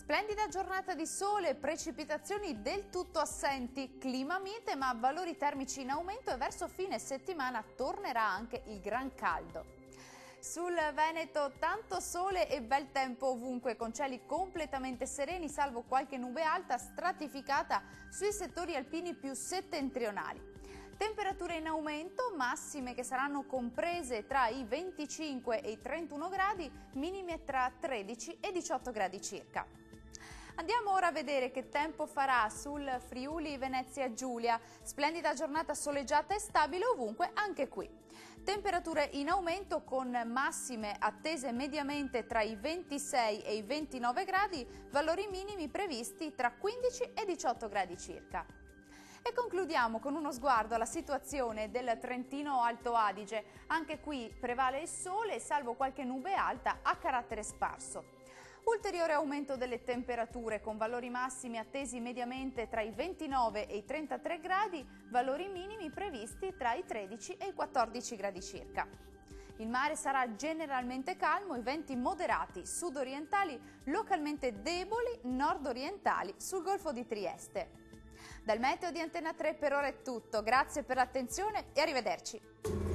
Splendida giornata di sole, precipitazioni del tutto assenti, clima mite ma valori termici in aumento e verso fine settimana tornerà anche il gran caldo. Sul Veneto tanto sole e bel tempo ovunque, con cieli completamente sereni salvo qualche nube alta stratificata sui settori alpini più settentrionali. Temperature in aumento, massime che saranno comprese tra i 25 e i 31 gradi, minime tra 13 e 18 gradi circa. Andiamo ora a vedere che tempo farà sul Friuli Venezia Giulia. Splendida giornata soleggiata e stabile ovunque, anche qui. Temperature in aumento con massime attese mediamente tra i 26 e i 29 gradi, valori minimi previsti tra 15 e 18 gradi circa. E concludiamo con uno sguardo alla situazione del Trentino Alto Adige. Anche qui prevale il sole, salvo qualche nube alta a carattere sparso. Ulteriore aumento delle temperature con valori massimi attesi mediamente tra i 29 e i 33 gradi, valori minimi previsti tra i 13 e i 14 gradi circa. Il mare sarà generalmente calmo, i venti moderati sud-orientali, localmente deboli nord-orientali sul Golfo di Trieste. Dal meteo di Antena 3 per ora è tutto, grazie per l'attenzione e arrivederci.